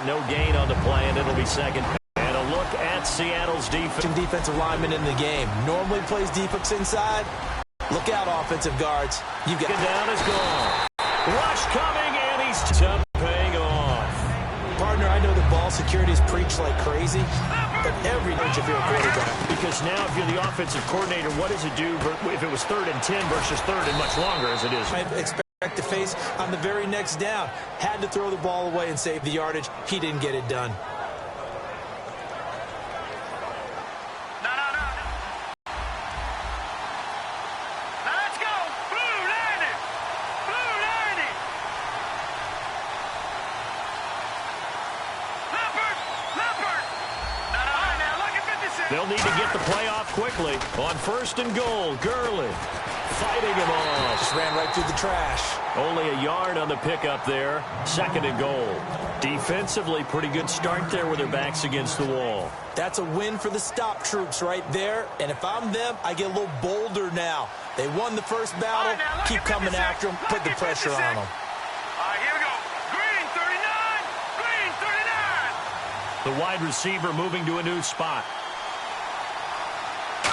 and no gain on the play, and it'll be second. And a look at Seattle's defense. Defensive lineman in the game. Normally plays defense inside. Look out, offensive guards. You got down is gone. Rush coming, and he's paying off. Partner, I know the ball security is preached like crazy, but every inch if you're a quarterback. Because now if you're the offensive coordinator, what does it do if it was 3rd and 10 versus 3rd and much longer as it is? I expect to face on the very next down. Had to throw the ball away and save the yardage. He didn't get it done. They'll need to get the play off quickly. On 1st and goal, Gurley fighting him off. Just ran right through the trash. Only a yard on the pickup there. 2nd and goal. Defensively, pretty good start there with their backs against the wall. That's a win for the stop troops right there. And if I'm them, I get a little bolder now. They won the first battle. Keep coming after them. Put the pressure on them. Here we go. Green 39. Green 39. The wide receiver moving to a new spot.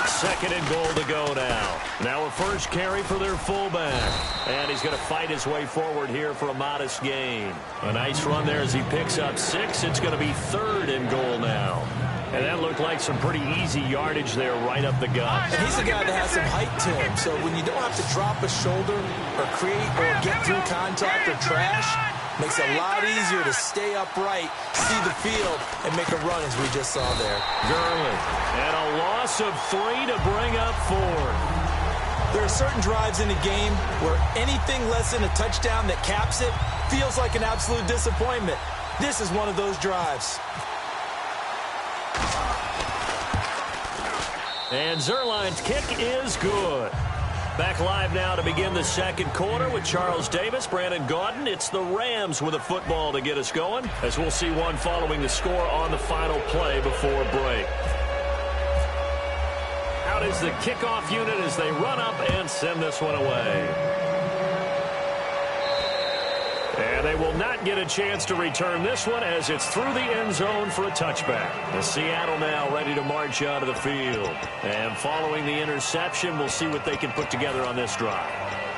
2nd and goal to go now. Now a first carry for their fullback. And he's going to fight his way forward here for a modest gain. A nice run there as he picks up 6. It's going to be 3rd and goal now. And that looked like some pretty easy yardage there right up the gut. And he's a guy that has some height to him. So when you don't have to drop a shoulder or create or get through contact or trash, makes it a lot easier to stay upright, see the field, and make a run as we just saw there. Gurley. And a loss of 3 to bring up 4. There are certain drives in a game where anything less than a touchdown that caps it feels like an absolute disappointment. This is one of those drives. And Zerline's kick is good. Back live now to begin the 2nd quarter with Charles Davis, Brandon Gaudin. It's the Rams with a football to get us going, as we'll see one following the score on the final play before break. Out is the kickoff unit as they run up and send this one away. And they will not get a chance to return this one as it's through the end zone for a touchback. The Seattle now ready to march out of the field. And following the interception, we'll see what they can put together on this drive.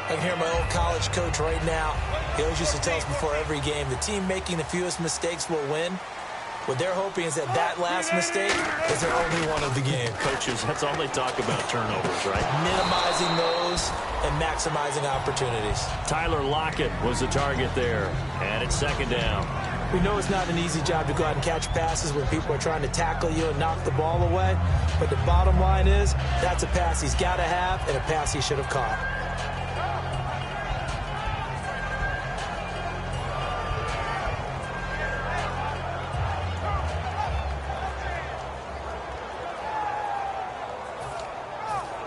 I can hear my old college coach right now. He always used to tell us before every game, the team making the fewest mistakes will win. What they're hoping is that last mistake is their only one of the game. Coaches, that's all they talk about, turnovers, right? Minimizing those and maximizing opportunities. Tyler Lockett was the target there, and it's 2nd down. We know it's not an easy job to go out and catch passes when people are trying to tackle you and knock the ball away, but the bottom line is that's a pass he's got to have and a pass he should have caught.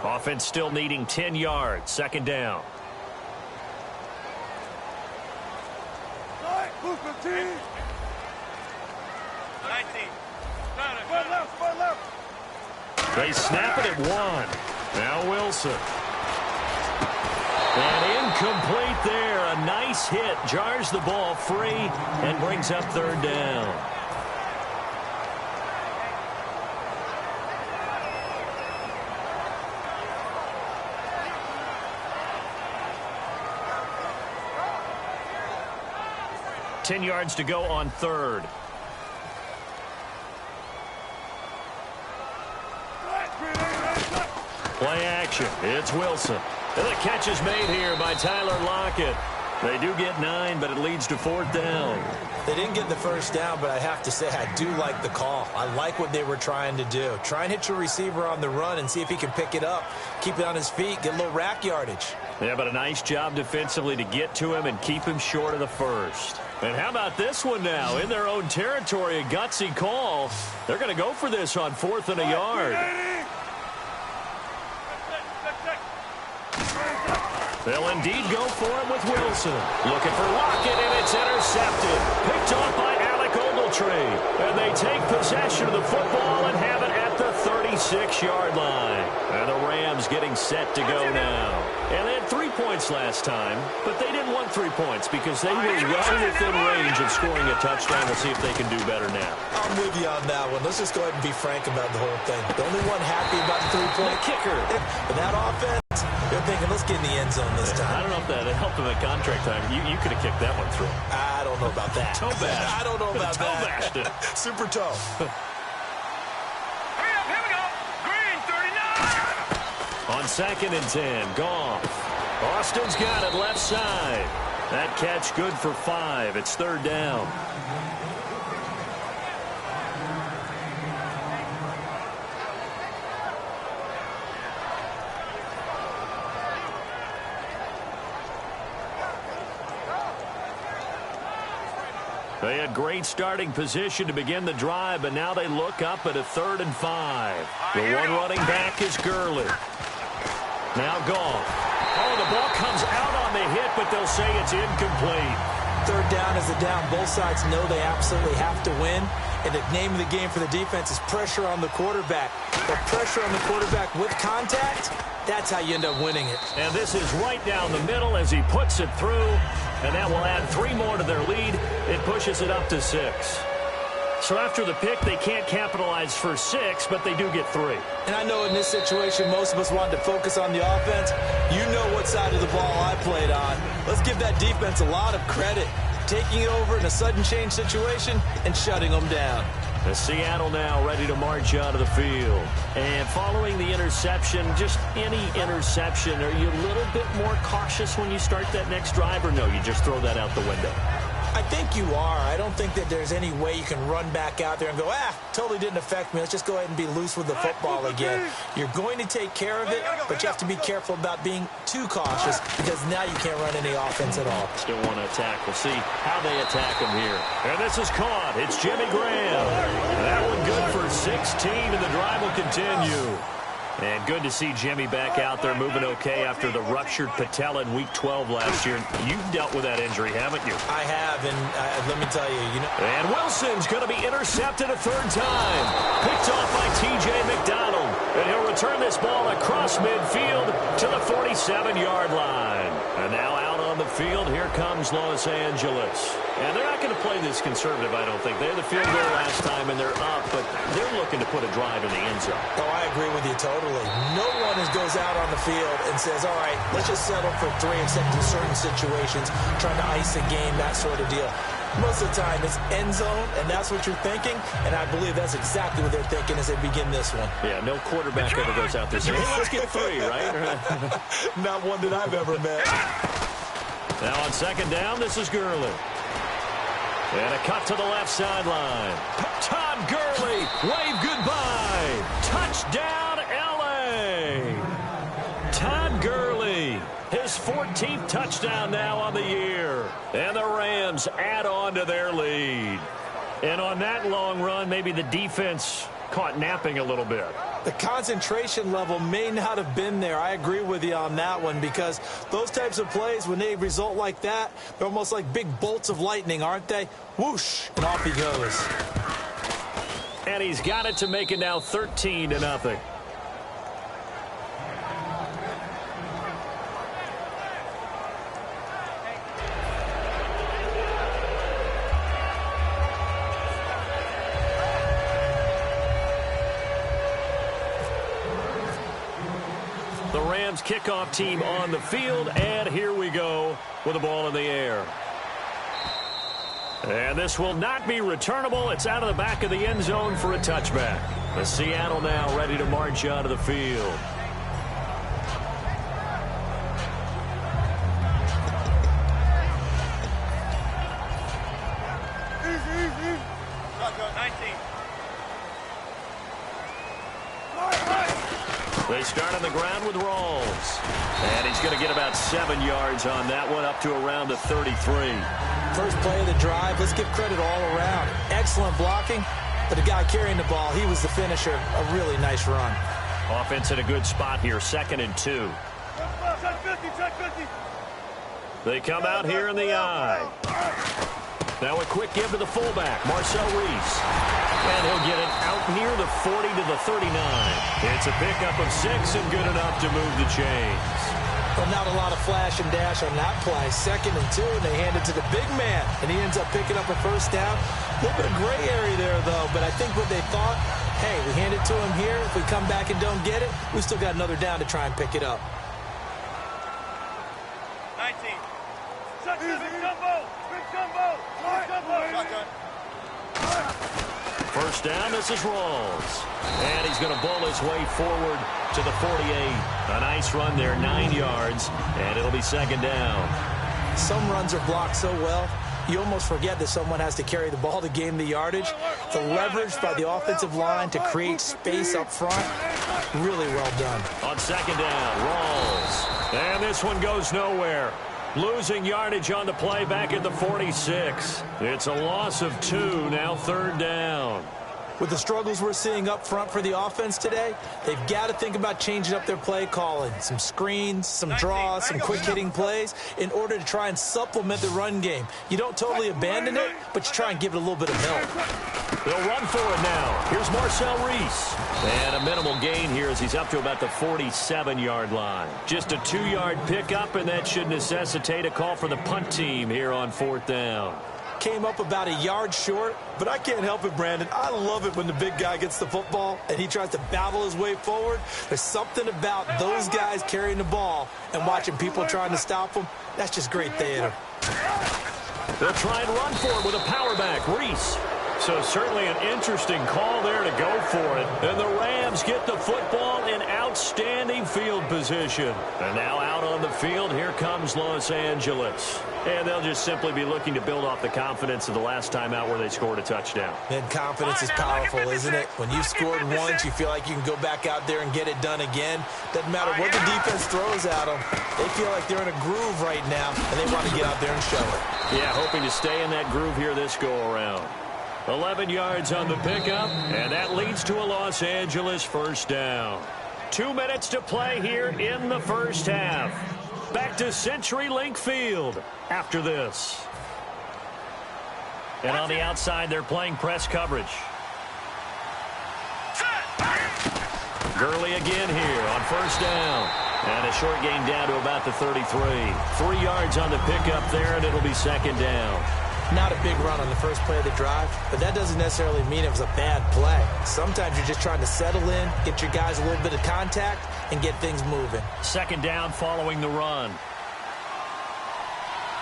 Offense still needing 10 yards. 2nd down. They snap it at 1. Now Wilson. And incomplete there. A nice hit. Jars the ball free and brings up 3rd down. Ten yards to go on 3rd. Play action. It's Wilson. And the catch is made here by Tyler Lockett. They do get 9, but it leads to 4th down. They didn't get the first down, but I have to say I do like the call. I like what they were trying to do. Try and hit your receiver on the run and see if he can pick it up. Keep it on his feet. Get a little rack yardage. Yeah, but a nice job defensively to get to him and keep him short of the first. And how about this one now? In their own territory, a gutsy call. They're going to go for this on 4th and a yard. They'll indeed go for it with Wilson. Looking for Lockett, and it's intercepted. Picked off by Alec Ogletree. And they take possession of the football and have it at at the 36-yard line. And the Rams getting set to go now. And they had 3 points last time, but they didn't want 3 points because they were well within range of scoring a touchdown. We'll see if they can do better now. I'm with you on that one. Let's just go ahead and be frank about the whole thing. The only one happy about the 3-point kicker. But that offense, they're thinking, let's get in the end zone this time. I don't know if that helped them at contract time. You could have kicked that one through. I don't know about that. Toe bash. I don't know about toe that. Bashed it. Super toe. Here we go. Green, 39. On 2nd and 10, Goff. Austin's got it left side. That catch good for 5. It's 3rd down. They had great starting position to begin the drive, but now they look up at a 3rd and 5. The one running back is Gurley. Now Goff. Oh, the ball comes out on the hit, but they'll say it's incomplete. 3rd down is the down. Both sides know they absolutely have to win. And the name of the game for the defense is pressure on the quarterback. But pressure on the quarterback with contact, that's how you end up winning it. And this is right down the middle as he puts it through. And that will add 3 more to their lead. It pushes it up to 6. So after the pick, they can't capitalize for 6, but they do get 3. And I know in this situation, most of us wanted to focus on the offense. You know what side of the ball I played on. Let's give that defense a lot of credit. Taking it over in a sudden change situation and shutting them down. The Seattle now ready to march out of the field. And following the interception, just any interception, are you a little bit more cautious when you start that next drive, or no, you just throw that out the window? I think you are. I don't think that there's any way you can run back out there and go, totally didn't affect me. Let's just go ahead and be loose with the football again. You're going to take care of it, but you have to be careful about being too cautious because now you can't run any offense at all. Still want to attack. We'll see how they attack him here. And this is caught. It's Jimmy Graham. That one good for 16, and the drive will continue. And good to see Jimmy back out there moving okay after the ruptured patella in Week 12 last year. You've dealt with that injury, haven't you? I have, and let me tell you, And Wilson's going to be intercepted a 3rd time. Picked off by T.J. McDonald. And he'll return this ball across midfield to the 47-yard line. And now out on the field, here comes Los Angeles. And they're not going to play this conservative, I don't think. They had the field goal last time, and they're up, but they're looking to put a drive in the end zone. Oh, I agree with you totally. No one goes out on the field and says, all right, let's just settle for 3 except in certain situations, trying to ice a game, that sort of deal. Most of the time, it's end zone, and that's what you're thinking, and I believe that's exactly what they're thinking as they begin this one. Yeah, no quarterback ever goes out there saying, hey, let's get 3, right? Not one that I've ever met. Now on 2nd down, this is Gurley. And a cut to the left sideline. Todd Gurley, wave goodbye. Touchdown, L.A. Todd Gurley, his 14th touchdown now on the year. And the Rams add on to their lead. And on that long run, maybe the defense caught napping a little bit. The concentration level may not have been there. I agree with you on that one because those types of plays, when they result like that, they're almost like big bolts of lightning, aren't they? Whoosh, and off he goes. And he's got it to make it now 13-0. The Rams kickoff team on the field, and here we go with the ball in the air. And this will not be returnable. It's out of the back of the end zone for a touchback. The Seattle now ready to march out of the field. Easy. 19. They start on the ground with Rawls. And he's going to get about 7 yards on that one, up to around the 33. First play of the drive, let's give credit all around. Excellent blocking, but the guy carrying the ball, he was the finisher. A really nice run. Offense in a good spot here, 2nd and 2. Check 50, check 50. They come out here in the eye. Now a quick give to the fullback, Marcel Reese. And he'll get it out near the 40 to the 39. It's a pickup of 6 and good enough to move the chains. Well, not a lot of flash and dash on that play. 2nd and 2, and they hand it to the big man. And he ends up picking up a first down. A little bit of gray area there, though. But I think what they thought, hey, we hand it to him here. If we come back and don't get it, we still got another down to try and pick it up. 19. Big jumbo. Big jumbo. Big jumbo. First down, this is Rawls. And he's going to bowl his way forward to the 48. A nice run there, 9 yards, and it'll be 2nd down. Some runs are blocked so well, you almost forget that someone has to carry the ball to gain the yardage. The leverage by the offensive line to create space up front, really well done. On 2nd down, Rawls. And this one goes nowhere. Losing yardage on the play back at the 46. It's a loss of 2, now 3rd down. With the struggles we're seeing up front for the offense today, they've got to think about changing up their play calling. Some screens, some draws, some quick-hitting plays in order to try and supplement the run game. You don't totally abandon it, but you try and give it a little bit of help. They'll run for it now. Here's Marcel Reese. And a minimal gain here as he's up to about the 47-yard line. Just a 2-yard pickup, and that should necessitate a call for the punt team here on 4th down. Came up about a yard short, but I can't help it, Brandon. I love it when the big guy gets the football and he tries to battle his way forward. There's something about those guys carrying the ball and watching people trying to stop them. That's just great theater. They'll try and run for it with a power back, Reese. So certainly an interesting call there to go for it. And the Rams get the football in outstanding field position. And now out on the field, here comes Los Angeles. And they'll just simply be looking to build off the confidence of the last time out where they scored a touchdown. And confidence is powerful, isn't it? When you've scored once, you feel like you can go back out there and get it done again. Doesn't matter what the defense throws at them. They feel like they're in a groove right now, and they want to get out there and show it. Yeah, hoping to stay in that groove here this go-around. 11 yards on the pickup, and that leads to a Los Angeles first down. 2 minutes to play here in the first half. Back to CenturyLink Field after this. And on the outside, they're playing press coverage. Gurley again here on first down. And a short gain down to about the 33. 3 yards on the pickup there, and it'll be 2nd down. Not a big run on the first play of the drive, but that doesn't necessarily mean it was a bad play. Sometimes you're just trying to settle in, get your guys a little bit of contact, and get things moving. 2nd down following the run.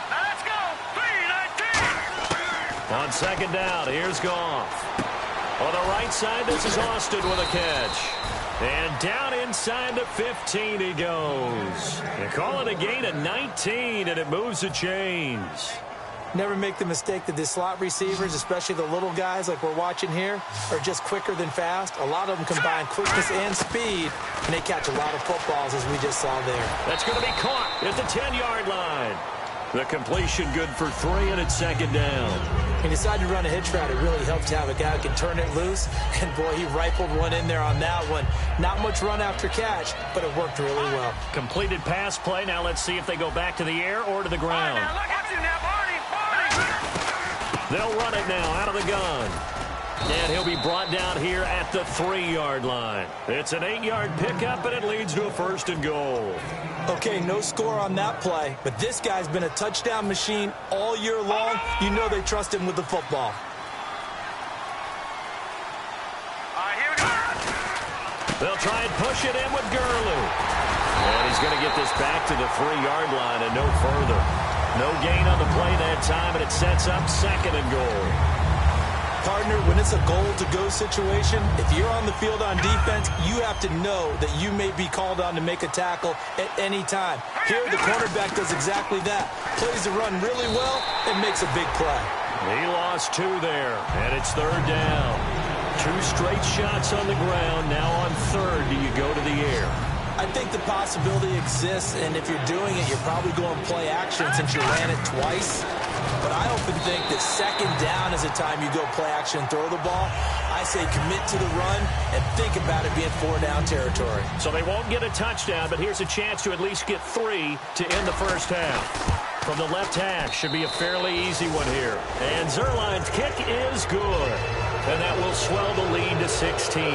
Now let's go. 3-19. On 2nd down, here's Goff. On the right side, this is Austin with a catch. And down inside the 15 he goes. They call it a gain of 19, and it moves the chains. Never make the mistake that the slot receivers, especially the little guys like we're watching here, are just quicker than fast. A lot of them combine quickness and speed, and they catch a lot of footballs, as we just saw there. That's going to be caught at the 10-yard line. The completion good for 3, and it's 2nd down. He decided to run a hitch route. It really helps to have a guy who can turn it loose. And, boy, he rifled one in there on that one. Not much run after catch, but it worked really well. Completed pass play. Now let's see if they go back to the air or to the ground. Now look at you now, Barney. They'll run it now out of the gun. And he'll be brought down here at the 3-yard line. It's an 8-yard pickup, and it leads to a 1st and goal. Okay, no score on that play, but this guy's been a touchdown machine all year long. You know they trust him with the football. All right, here we go. They'll try and push it in with Gurley. And he's going to get this back to the 3-yard line and no further. No gain on the play that time, and it sets up 2nd and goal. Partner, when it's a goal-to-go situation, if you're on the field on defense, you have to know that you may be called on to make a tackle at any time. Here, the cornerback does exactly that. Plays the run really well and makes a big play. He lost 2 there, and it's 3rd down. 2 straight shots on the ground. Now on 3rd, do you go to the air? I think the possibility exists, and if you're doing it, you're probably going play action since you ran it twice. But I often think that 2nd down is a time you go play action and throw the ball. I say commit to the run and think about it being 4-down territory. So they won't get a touchdown, but here's a chance to at least get 3 to end the first half. From the left hash, should be a fairly easy one here. And Zerline's kick is good. And that will swell the lead to 16.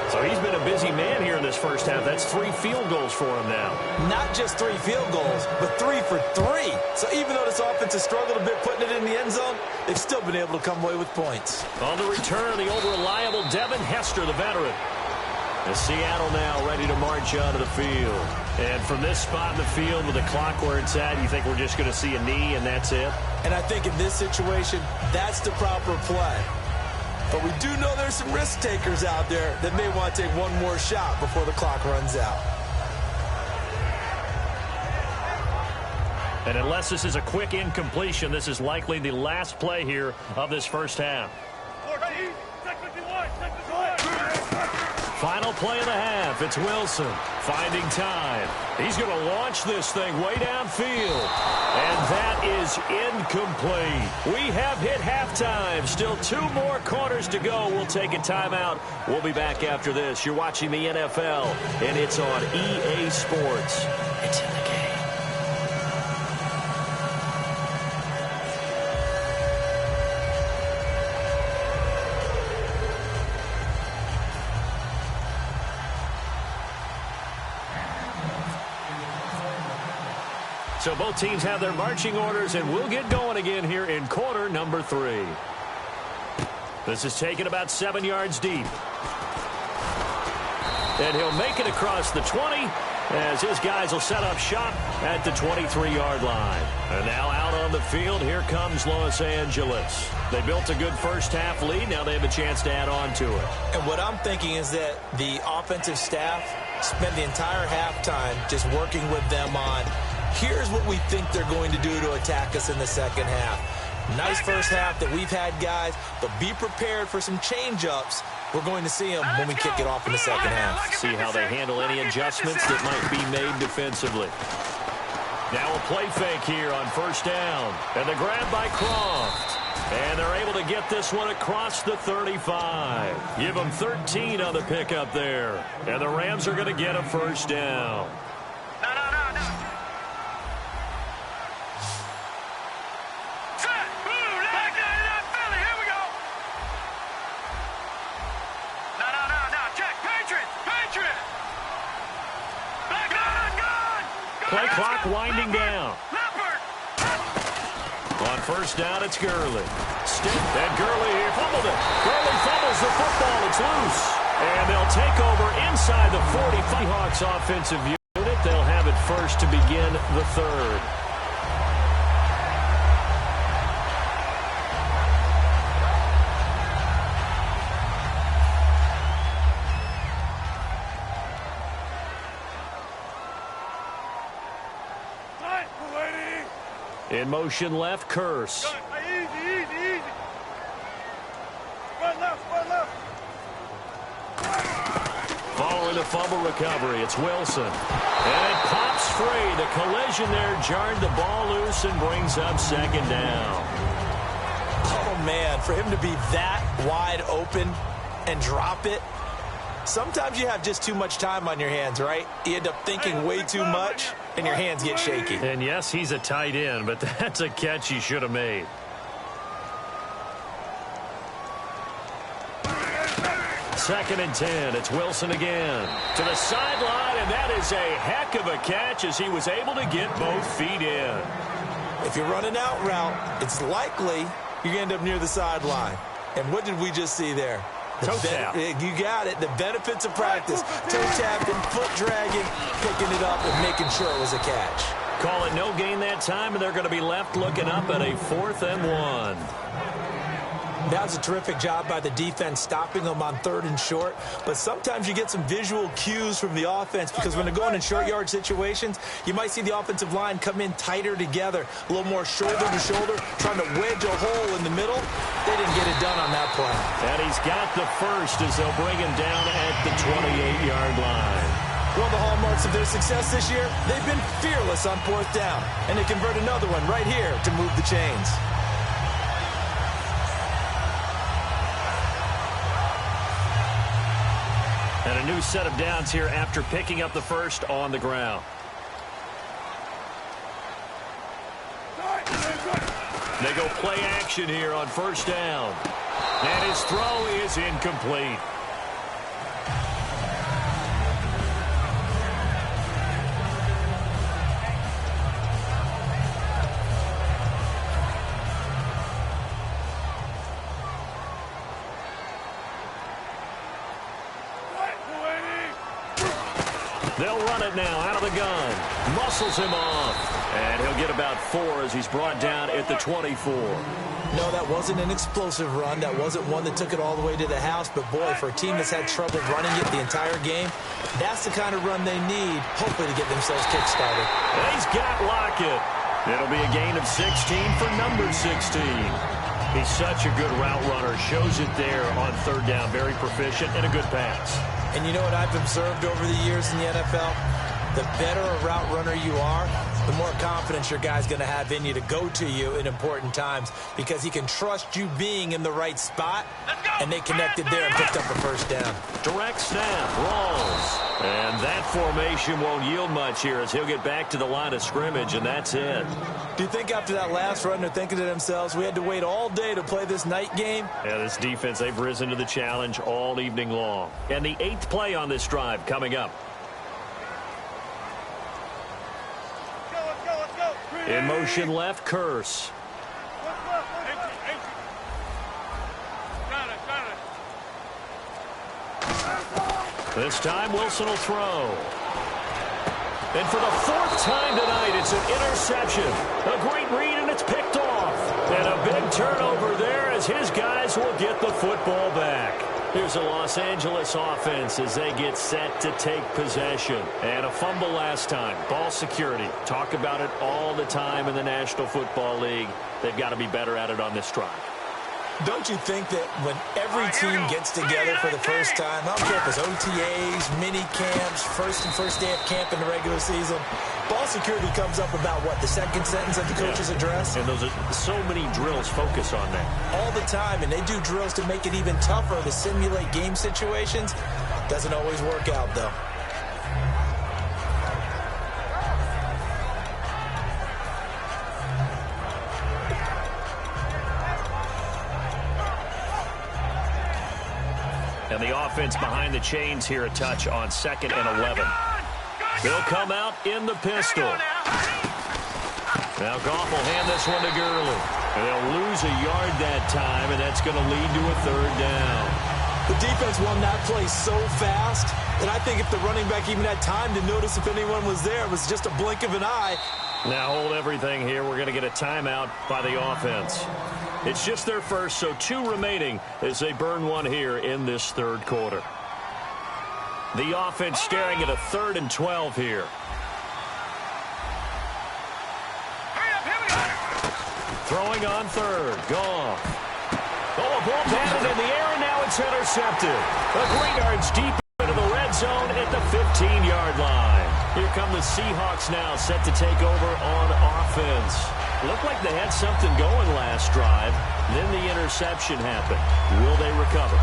So he's been a busy man here in this first half. That's 3 field goals for him now. Not just 3 field goals, but 3 for 3. So even though this offense has struggled a bit putting it in the end zone, they've still been able to come away with points. On the return, the old-reliable Devin Hester, the veteran. As Seattle now ready to march onto the field. And from this spot in the field with the clock where it's at, you think we're just going to see a knee and that's it? And I think in this situation, that's the proper play. But we do know there's some risk takers out there that may want to take one more shot before the clock runs out. And unless this is a quick incompletion, this is likely the last play here of this first half. Final play of the half. It's Wilson finding time. He's going to launch this thing way downfield. And that is incomplete. We have hit halftime. Still 2 more quarters to go. We'll take a timeout. We'll be back after this. You're watching the NFL, and it's on EA Sports. It's in the game. So both teams have their marching orders, and we'll get going again here in quarter number 3. This is taken about 7 yards deep. And he'll make it across the 20 as his guys will set up shop at the 23-yard line. And now out on the field, here comes Los Angeles. They built a good first-half lead. Now they have a chance to add on to it. And what I'm thinking is that the offensive staff spend the entire halftime just working with them on here's what we think they're going to do to attack us in the second half. Nice first half that we've had, guys, but be prepared for some change-ups. We're going to see them when we kick it off in the second half. See how they handle any adjustments that might be made defensively. Now a play fake here on first down. And the grab by Croft. And they're able to get this one across the 35. Give them 13 on the pickup there. And the Rams are going to get a first down. Play clock winding down. On first down, it's Gurley. Stick, and Gurley here fumbled it. Gurley fumbles the football. It's loose. And they'll take over inside the 40. Seahawks offensive unit. They'll have it first to begin the third. In motion left, Curse. Easy. Right left. Following the fumble recovery, it's Wilson. And it pops free. The collision there jarred the ball loose and brings up second down. Oh, man, for him to be that wide open and drop it, sometimes you have just too much time on your hands, right? You end up thinking way too much, and your hands get shaky. And yes, he's a tight end, but that's a catch he should have made. Second and 10. It's Wilson again. To the sideline, and that is a heck of a catch as he was able to get both feet in. If you're running out route, it's likely you're going to end up near the sideline. And what did we just see there? Toe tap. You got it. The benefits of practice. Toe tapping, foot dragging, picking it up and making sure it was a catch. Call it no gain that time, and they're going to be left looking up at a 4th and 1. That was a terrific job by the defense stopping them on 3rd and short. But sometimes you get some visual cues from the offense because when they're going in short yard situations, you might see the offensive line come in tighter together, a little more shoulder to shoulder, trying to wedge a hole in the middle. They didn't get it done on that play. And he's got the first as they'll bring him down at the 28-yard line. One of the hallmarks of their success this year, they've been fearless on 4th down. And they convert another one right here to move the chains. And a new set of downs here after picking up the first on the ground. They go play action here on first down. And his throw is incomplete. They'll run it now out of the gun. Muscles him off. And he'll get about 4 as he's brought down at the 24. No, that wasn't an explosive run. That wasn't one that took it all the way to the house. But, boy, for a team that's had trouble running it the entire game, that's the kind of run they need, hopefully, to get themselves kick-started. And he's got Lockett. It'll be a gain of 16 for number 16. He's such a good route runner. Shows it there on third down. Very proficient and a good pass. And you know what I've observed over the years in the NFL? The better a route runner you are, the more confidence your guy's going to have in you to go to you in important times because he can trust you being in the right spot, and they connected there and picked up a first down. Direct snap, rolls. And that formation won't yield much here as he'll get back to the line of scrimmage, and that's it. Do you think after that last run they're thinking to themselves, we had to wait all day to play this night game? Yeah, this defense, they've risen to the challenge all evening long. And the 8th play on this drive coming up. In motion left, Curse. This time, Wilson will throw. And for the 4th time tonight, it's an interception. A great read, and it's picked off. And a big turnover there as his guys will get the football back. Here's a Los Angeles offense as they get set to take possession. And a fumble last time. Ball security. Talk about it all the time in the National Football League. They've got to be better at it on this drive. Don't you think that when every team gets together for the first time, I don't care if it's OTAs, mini camps, first day of camp in the regular season, ball security comes up about what, the second sentence of the coach's address? And those are so many drills focus on that. All the time, and they do drills to make it even tougher to simulate game situations. Doesn't always work out, though. And the offense behind the chains here a touch on 2nd and 11. They'll come out in the pistol. Now Goff will hand this one to Gurley. And they'll lose a yard that time, and that's going to lead to a 3rd down. The defense won that play so fast that I think if the running back even had time to notice if anyone was there, it was just a blink of an eye. Now hold everything here. We're going to get a timeout by the offense. It's just their first, so 2 remaining as they burn one here in this 3rd quarter. The offense staring at a 3rd and 12 here. Throwing on 3rd. Goff. Oh, a ball batted in the air, and now it's intercepted. A 3 yards deep into the red zone at the 15-yard line. Here come the Seahawks now, set to take over on offense. Looked like they had something going last drive. Then the interception happened. Will they recover?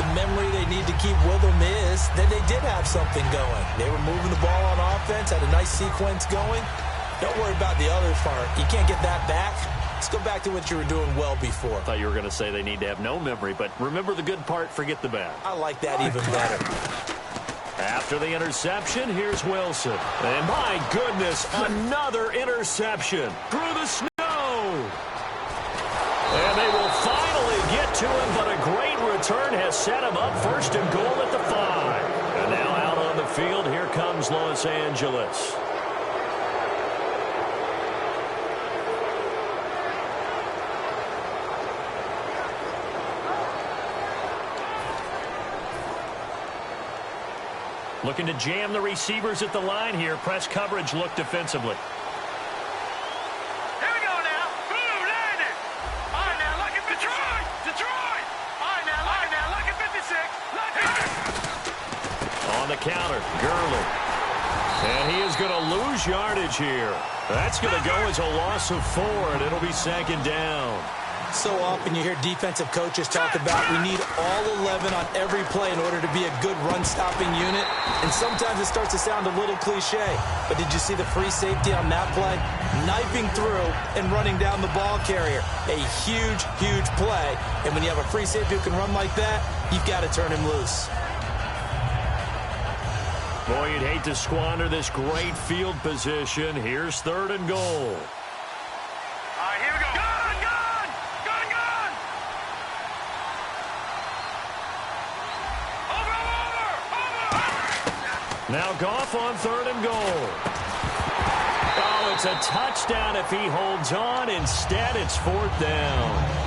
The memory they need to keep with them is that they did have something going. They were moving the ball on offense, had a nice sequence going. Don't worry about the other part. You can't get that back. Let's go back to what you were doing well before. I thought you were going to say they need to have no memory, but remember the good part, forget the bad. I like that even better. After the interception, here's Wilson. And my goodness, another interception through the snow. And they will finally get to him, but a great return has set him up 1st and goal at the 5. And now out on the field, here comes Los Angeles. Looking to jam the receivers at the line here. Press coverage look defensively. Here we go now. Blue landed. All right, now look at Detroit. Detroit. All right, now look at 56. Look at it. On the counter, Gurley. And he is going to lose yardage here. That's going to go as a loss of 4, and it'll be 2nd down. So often you hear defensive coaches talk about we need all 11 on every play in order to be a good run-stopping unit. And sometimes it starts to sound a little cliche. But did you see the free safety on that play? Knifing through and running down the ball carrier. A huge, huge play. And when you have a free safety who can run like that, you've got to turn him loose. Boy, you'd hate to squander this great field position. Here's 3rd and goal. Here we go. Gun! Over! Now Goff on 3rd and goal. Oh, it's a touchdown if he holds on. Instead, it's 4th down.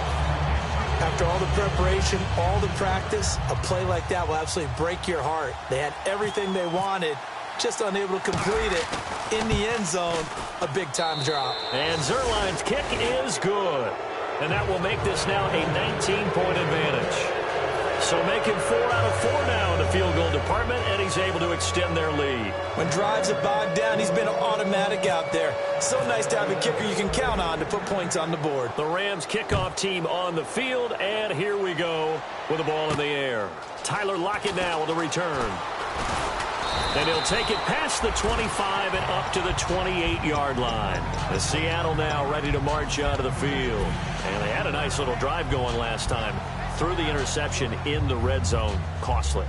After all the preparation, all the practice, a play like that will absolutely break your heart. They had everything they wanted, just unable to complete it. In the end zone, a big-time drop. And Zerline's kick is good. And that will make this now a 19-point advantage. So making 4 out of 4 now in the field goal department, and he's able to extend their lead. When drives are bogged down, he's been automatic out there. So nice to have a kicker you can count on to put points on the board. The Rams kickoff team on the field, and here we go with the ball in the air. Tyler Lockett now with the return. And he'll take it past the 25 and up to the 28-yard line. The Seattle now ready to march out of the field. And they had a nice little drive going last time. Threw the interception in the red zone. Costly.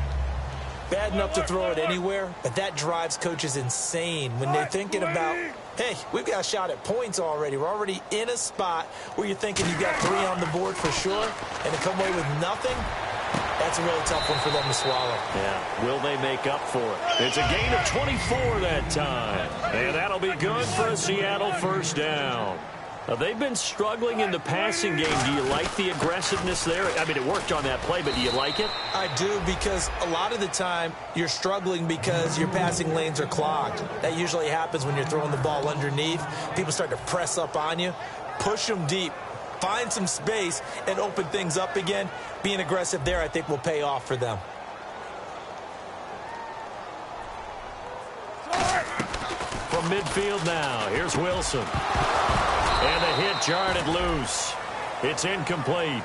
Bad enough to throw it anywhere, but that drives coaches insane when they're thinking about, hey, we've got a shot at points already. We're already in a spot where you're thinking you've got 3 on the board for sure, and to come away with nothing, that's a really tough one for them to swallow. Yeah, will they make up for it? It's a gain of 24 that time, and that'll be good for a Seattle 1st down. They've been struggling in the passing game. Do you like the aggressiveness there? I mean, it worked on that play, but do you like it? I do, because a lot of the time you're struggling because your passing lanes are clogged. That usually happens when you're throwing the ball underneath. People start to press up on you. Push them deep. Find some space and open things up again. Being aggressive there, I think, will pay off for them. From midfield now, here's Wilson. And the hit jarred it loose. It's incomplete.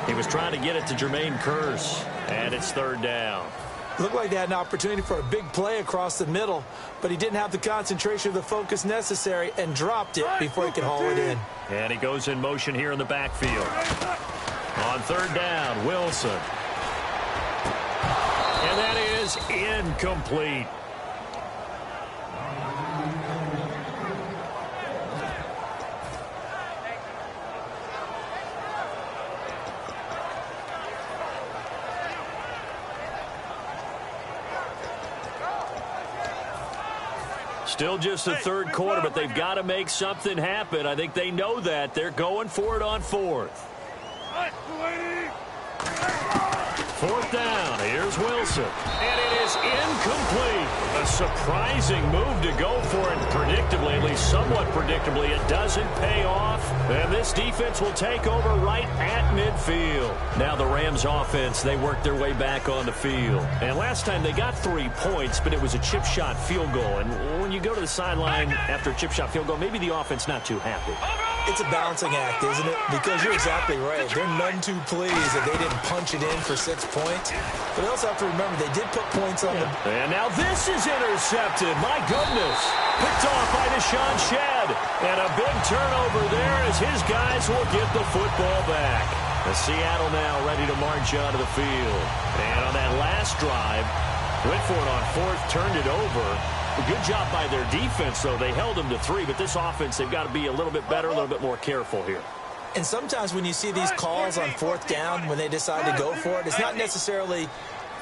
He was trying to get it to Jermaine Kearse, and it's 3rd down. Looked like they had an opportunity for a big play across the middle, but he didn't have the concentration or the focus necessary and dropped it before he could haul it in. And he goes in motion here in the backfield. On 3rd down, Wilson. And that is incomplete. Still just the 3rd quarter, but they've got to make something happen. I think they know that. They're going for it on 4th. 4th down. Here's Wilson. And it is incomplete. A surprising move to go for it. Predictably, at least somewhat predictably, it doesn't pay off. And this defense will take over right at midfield. Now the Rams offense, they work their way back on the field. And last time they got 3 points, but it was a chip shot field goal. And when you go to the sideline after a chip shot field goal, maybe the offense not too happy. It's a balancing act, isn't it? Because you're exactly right. They're none too pleased that they didn't punch it in for 6 points. But they also have to remember they did put points on them. And now this is intercepted. My goodness. Picked off by Deshaun Shedd. And a big turnover there as his guys will get the football back. The Seattle now ready to march out of the field. And on that last drive, went for it on 4th, turned it over. A good job by their defense, though. They held them to 3, but this offense, they've got to be a little bit better, a little bit more careful here. And sometimes when you see these calls on 4th down, when they decide to go for it, it's not necessarily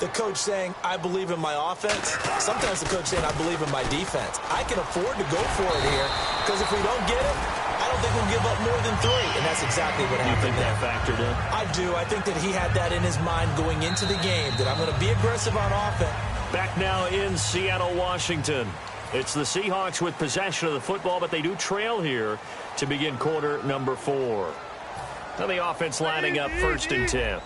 the coach saying, I believe in my offense. Sometimes the coach saying, I believe in my defense. I can afford to go for it here, because if we don't get it, I don't think we'll give up more than 3. And that's exactly what happened. You think that factored in? I do. I think that he had that in his mind going into the game, that I'm going to be aggressive on offense. Back now in Seattle, Washington. It's the Seahawks with possession of the football, but they do trail here to begin quarter number 4. Now the offense lining up 1st and 10.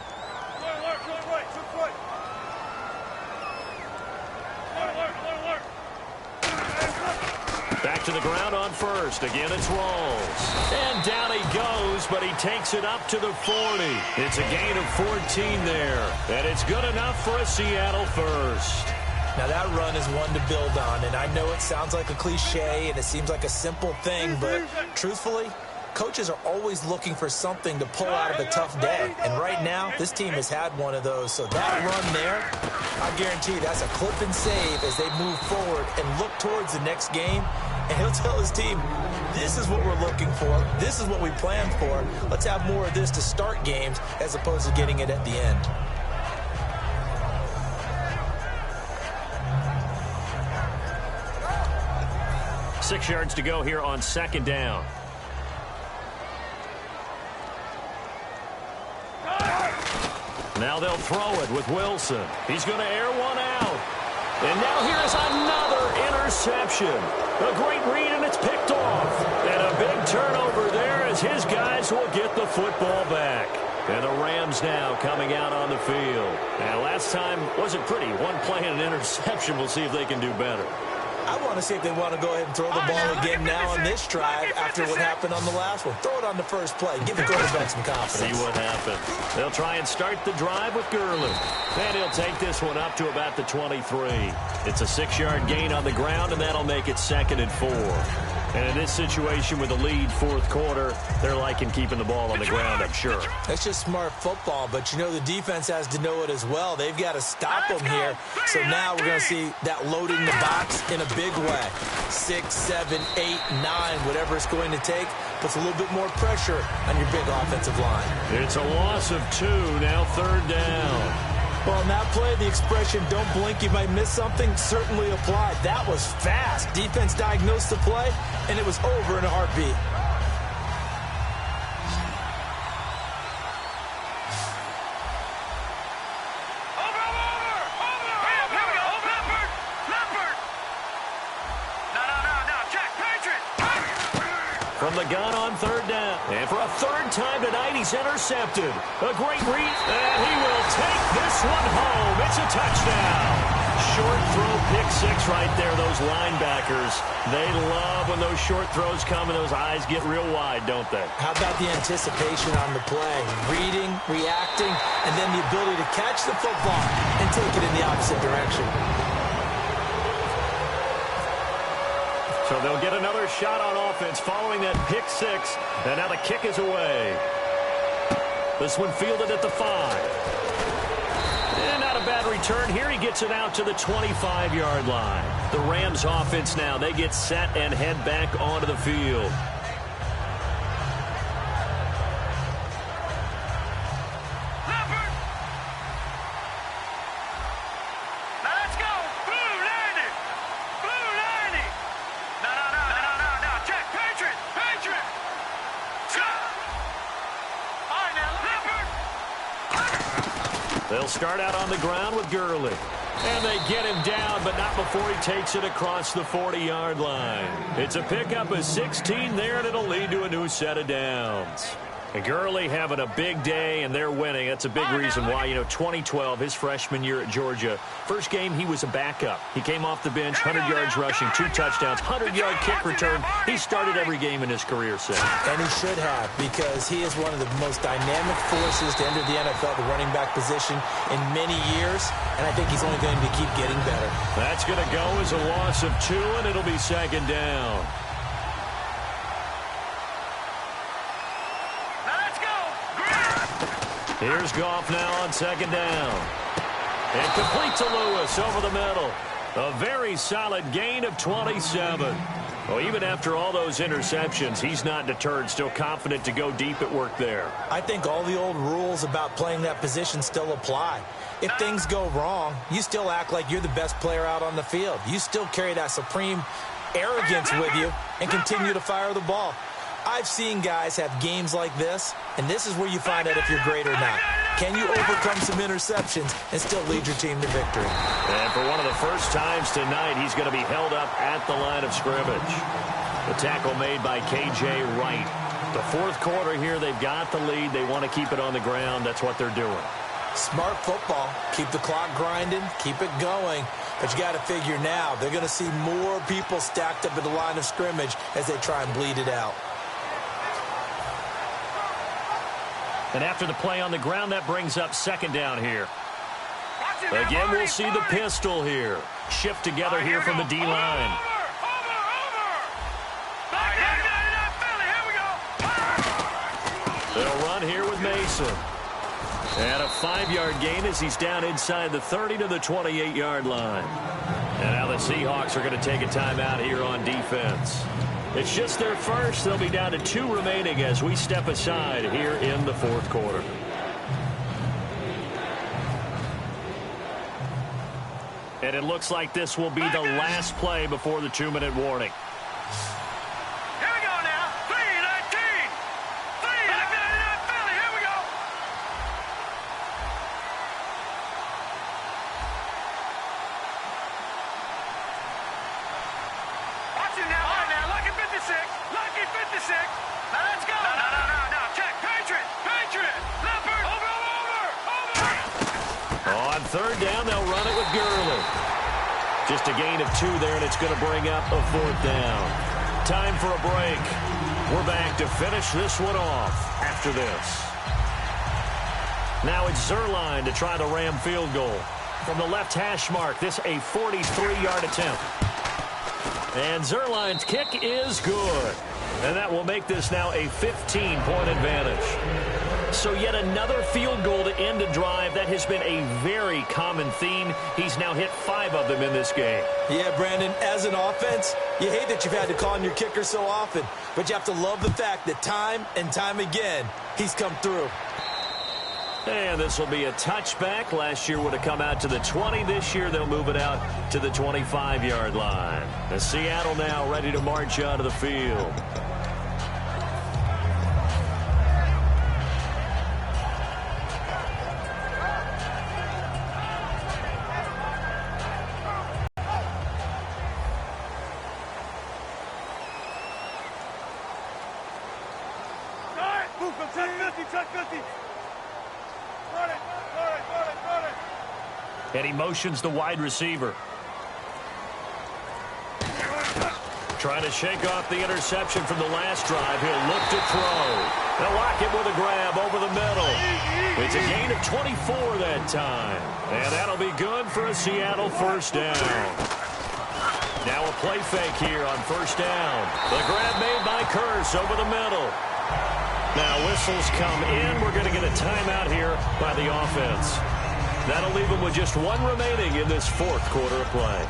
Back to the ground on first. Again, it's Rawls. And down he goes, but he takes it up to the 40. It's a gain of 14 there. And it's good enough for a Seattle first. Now, that run is one to build on, and I know it sounds like a cliche and it seems like a simple thing, but truthfully, coaches are always looking for something to pull out of a tough day. And right now, this team has had one of those. So that run there, I guarantee you that's a clip and save as they move forward and look towards the next game. And he'll tell his team, this is what we're looking for. This is what we planned for. Let's have more of this to start games as opposed to getting it at the end. Six yards to go here on second down. Now they'll throw it with Wilson. He's going to air one out. And now here's another interception. A great read, and it's picked off. And a big turnover there as his guys will get the football back. And the Rams now coming out on the field. And last time wasn't pretty. One play and an interception. We'll see if they can do better. I want to see if they want to go ahead and throw the ball again now on this drive after what happened on the last one. Throw it on the first play. Give the quarterback some confidence. See what happens. They'll try and start the drive with Gurley. And he'll take this one up to about the 23. It's a 6-yard gain on the ground, and that'll make it second and 4. And in this situation with the lead fourth quarter, they're liking keeping the ball on the ground, I'm sure. That's just smart football, but you know the defense has to know it as well. They've got to stop them here. So now we're going to see that loading the box in a big way. 6, 7, 8, 9, whatever it's going to take, puts a little bit more pressure on your big offensive line. It's a loss of 2, now third down. Well, on that play, the expression, don't blink, you might miss something, certainly applied. That was fast. Defense diagnosed the play, and it was over in a heartbeat. From the gun on third down. And for a third time tonight, he's intercepted. A great read, and he will take this one home. It's a touchdown. Short throw, pick 6 right there. Those linebackers, they love when those short throws come and those eyes get real wide, don't they? How about the anticipation on the play? Reading, reacting, and then the ability to catch the football and take it in the opposite direction. So they'll get another shot on offense following that pick 6. And now the kick is away. This one fielded at the 5. And not a bad return here. He gets it out to the 25-yard line. The Rams offense now, they get set and head back onto the field. They'll start out on the ground with Gurley. And they get him down, but not before he takes it across the 40-yard line. It's a pickup of 16 there, and it'll lead to a new set of downs. And Gurley having a big day, and they're winning. That's a big reason why. 2012, his freshman year at Georgia, first game he was a backup. He came off the bench, 100 yards rushing, 2 touchdowns, 100-yard kick return. He started every game in his career since. And he should have, because he is one of the most dynamic forces to enter the NFL, the running back position, in many years. And I think he's only going to keep getting better. That's going to go as a loss of 2, and it'll be second down. Here's Goff now on second down. And complete to Lewis over the middle. A very solid gain of 27. Well, even after all those interceptions, he's not deterred, still confident to go deep at work there. I think all the old rules about playing that position still apply. If things go wrong, you still act like you're the best player out on the field. You still carry that supreme arrogance with you and continue to fire the ball. I've seen guys have games like this, and this is where you find out if you're great or not. Can you overcome some interceptions and still lead your team to victory? And for one of the first times tonight, he's going to be held up at the line of scrimmage. The tackle made by K.J. Wright. The fourth quarter here, they've got the lead. They want to keep it on the ground. That's what they're doing. Smart football. Keep the clock grinding. Keep it going. But you got to figure now, they're going to see more people stacked up at the line of scrimmage as they try and bleed it out. And after the play on the ground, that brings up second down here. Again, we'll see the pistol here. Shift together here from the D-line. They'll run here with Mason. And a 5-yard gain as he's down inside the 30 to the 28-yard line. And now the Seahawks are going to take a timeout here on defense. It's just their first. They'll be down to 2 remaining as we step aside here in the fourth quarter. And it looks like this will be the last play before the 2-minute warning. Here we go now. 3-19. 3-19 Philly. Here we go. Watch it now. All right, now. Lucky 56. Lucky 56. Now let's go. No. Check. Patriot. Leopard. Over. On third down, they'll run it with Gurley. Just a gain of 2 there, and it's going to bring up a 4th down. Time for a break. We're back to finish this one off after this. Now it's Zuerlein to try the Ram field goal. From the left hash mark, this a 43-yard attempt. And Zuerlein's kick is good. And that will make this now a 15-point advantage. So yet another field goal to end a drive. That has been a very common theme. He's now hit 5 of them in this game. Yeah, Brandon, as an offense, you hate that you've had to call on your kicker so often, but you have to love the fact that time and time again, he's come through. And this will be a touchback. Last year would have come out to the 20. This year they'll move it out to the 25-yard line. And Seattle now ready to march out of the field. And he motions the wide receiver. Trying to shake off the interception from the last drive. He'll look to throw. They'll lock it with a grab over the middle. It's a gain of 24 that time. And that'll be good for a Seattle first down. Now a play fake here on first down. The grab made by Curse over the middle. Now whistles come in. We're going to get a timeout here by the offense. That'll leave them with just 1 remaining in this fourth quarter of play.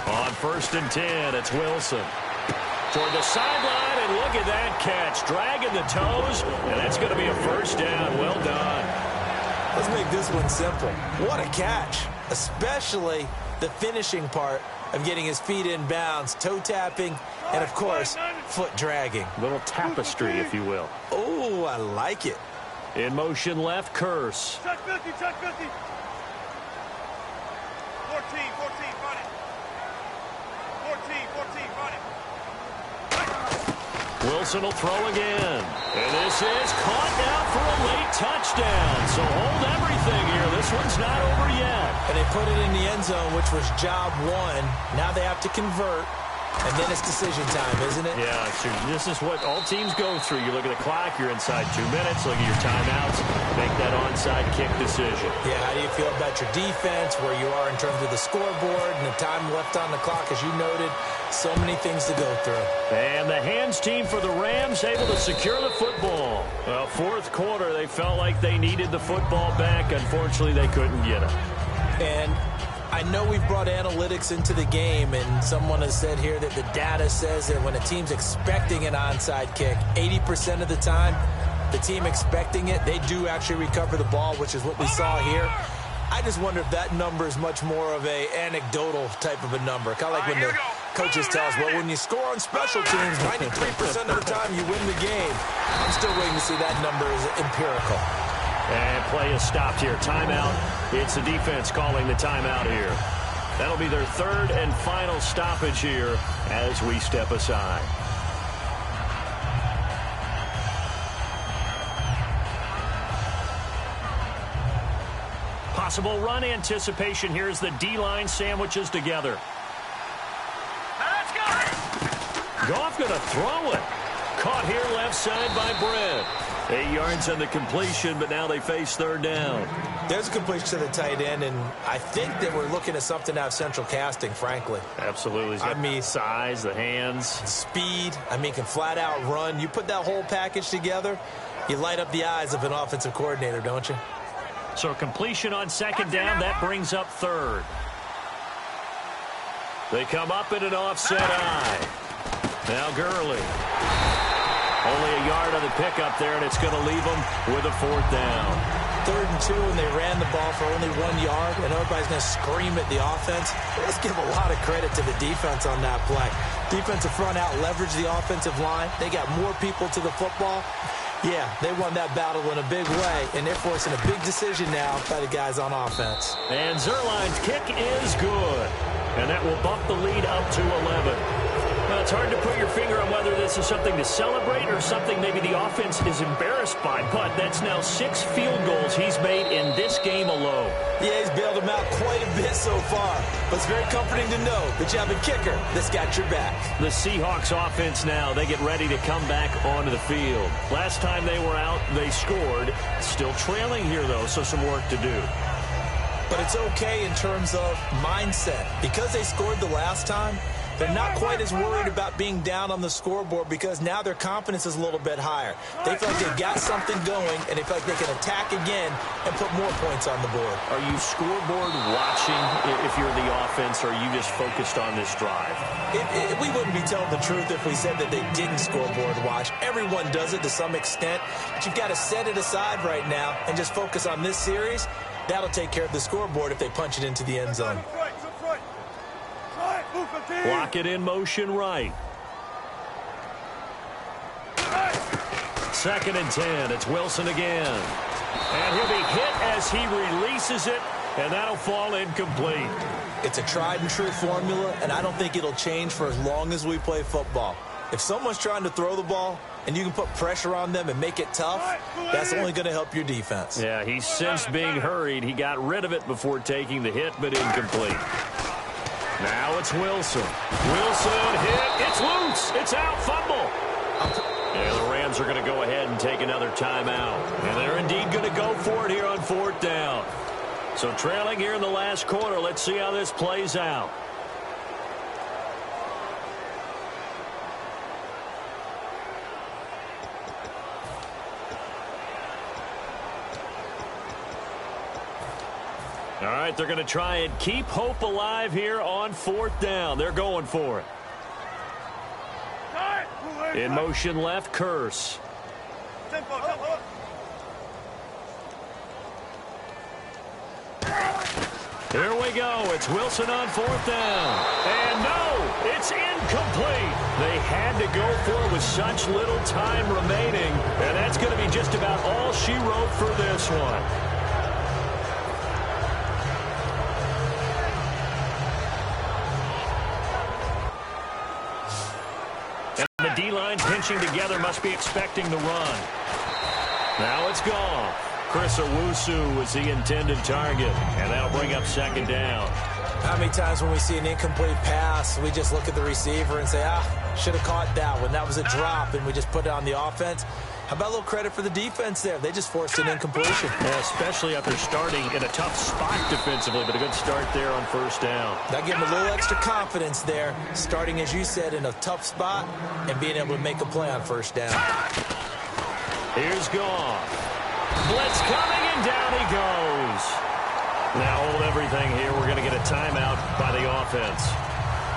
On 1st and 10, it's Wilson. Toward the sideline, and look at that catch. Dragging the toes, and that's going to be a first down. Well done. Let's make this one simple. What a catch, especially the finishing part of getting his feet in bounds, toe tapping, and, of course, foot dragging. A little tapestry, if you will. Oh, I like it. In motion left, Curse. Check 50. 14, run it. 14, run it. Wilson will throw again. And this is caught now for a late touchdown. So hold everything here. This one's not over yet. And they put it in the end zone, which was job 1. Now they have to convert. And then it's decision time, isn't it? Yeah, so this is what all teams go through. You look at the clock, you're inside 2 minutes, look at your timeouts, make that onside kick decision. Yeah, how do you feel about your defense, where you are in terms of the scoreboard and the time left on the clock, as you noted? So many things to go through. And the hands team for the Rams able to secure the football. Well, fourth quarter, they felt like they needed the football back. Unfortunately, they couldn't get it. And I know we've brought analytics into the game, and someone has said here that the data says that when a team's expecting an onside kick, 80% of the time, the team expecting it, they do actually recover the ball, which is what we saw here. I just wonder if that number is much more of a anecdotal type of a number. Kind of like when the coaches tell us, well, when you score on special teams, 93% of the time you win the game. I'm still waiting to see that number is empirical. And play is stopped here. Timeout. It's the defense calling the timeout here. That'll be their third and final stoppage here as we step aside. Possible run anticipation here as the D-line sandwiches together. Let's go! Goff going to throw it. Caught here left side by Brett. 8 yards on the completion, but now they face third down. There's a completion to the tight end, and I think that we're looking at something out of central casting, frankly. Absolutely. He's got the size, the hands. Speed. I mean, can flat out run. You put that whole package together, you light up the eyes of an offensive coordinator, don't you? So completion on second down, that brings up third. They come up in an offset eye. Now Gurley. Only a yard on the pickup there, and it's going to leave them with a fourth down. 3rd and 2, and they ran the ball for only 1 yard, and everybody's going to scream at the offense. Let's give a lot of credit to the defense on that play. Defensive front out leveraged the offensive line. They got more people to the football. Yeah, they won that battle in a big way, and they're forcing a big decision now by the guys on offense. And Zerline's kick is good, and that will bump the lead up to 11. Well, it's hard to put your finger on whether this is something to celebrate or something maybe the offense is embarrassed by, but that's now 6 field goals he's made in this game alone. Yeah, he's bailed them out quite a bit so far, but it's very comforting to know that you have a kicker that's got your back. The Seahawks offense now, they get ready to come back onto the field. Last time they were out, they scored. Still trailing here, though, so some work to do. But it's okay in terms of mindset. Because they scored the last time, they're not quite as worried about being down on the scoreboard because now their confidence is a little bit higher. They feel like they've got something going, and they feel like they can attack again and put more points on the board. Are you scoreboard watching if you're the offense, or are you just focused on this drive? We wouldn't be telling the truth if we said that they didn't scoreboard watch. Everyone does it to some extent, but you've got to set it aside right now and just focus on this series. That'll take care of the scoreboard if they punch it into the end zone. Block it in motion right. 2nd and 10. It's Wilson again. And he'll be hit as he releases it, and that'll fall incomplete. It's a tried and true formula, and I don't think it'll change for as long as we play football. If someone's trying to throw the ball and you can put pressure on them and make it tough, that's only going to help your defense. Yeah, he's sensed being hurried. He got rid of it before taking the hit, but incomplete. Now it's Wilson. Wilson hit. It's loose. It's out. Fumble. Yeah, the Rams are going to go ahead and take another timeout. And they're indeed going to go for it here on 4th down. So trailing here in the last quarter. Let's see how this plays out. All right, they're going to try and keep hope alive here on 4th down. They're going for it. In motion left, Curse. Here we go. It's Wilson on 4th down. And no, it's incomplete. They had to go for it with such little time remaining. And that's going to be just about all she wrote for this one. The D-line pinching together, must be expecting the run. Now it's gone. Chris Owusu was the intended target, and that'll bring up 2nd down. How many times when we see an incomplete pass, we just look at the receiver and say, should have caught that one. That was a drop, and we just put it on the offense. How about a little credit for the defense there? They just forced an incompletion. Yeah, especially after starting in a tough spot defensively, but a good start there on 1st down. That gave them a little extra confidence there, starting, as you said, in a tough spot and being able to make a play on 1st down. Here's Goff. Blitz coming, and down he goes. Now hold everything here. We're going to get a timeout by the offense.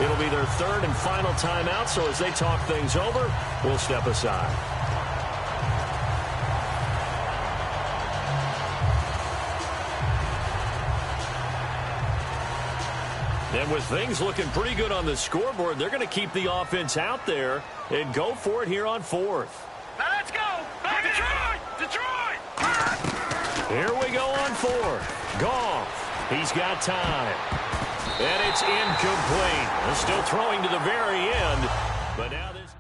It'll be their 3rd and final timeout, so as they talk things over, we'll step aside. And with things looking pretty good on the scoreboard, they're going to keep the offense out there and go for it here on 4th. Now let's go! Detroit! Detroit! 4th. Goff. He's got time. And it's incomplete. Still throwing to the very end. But now this...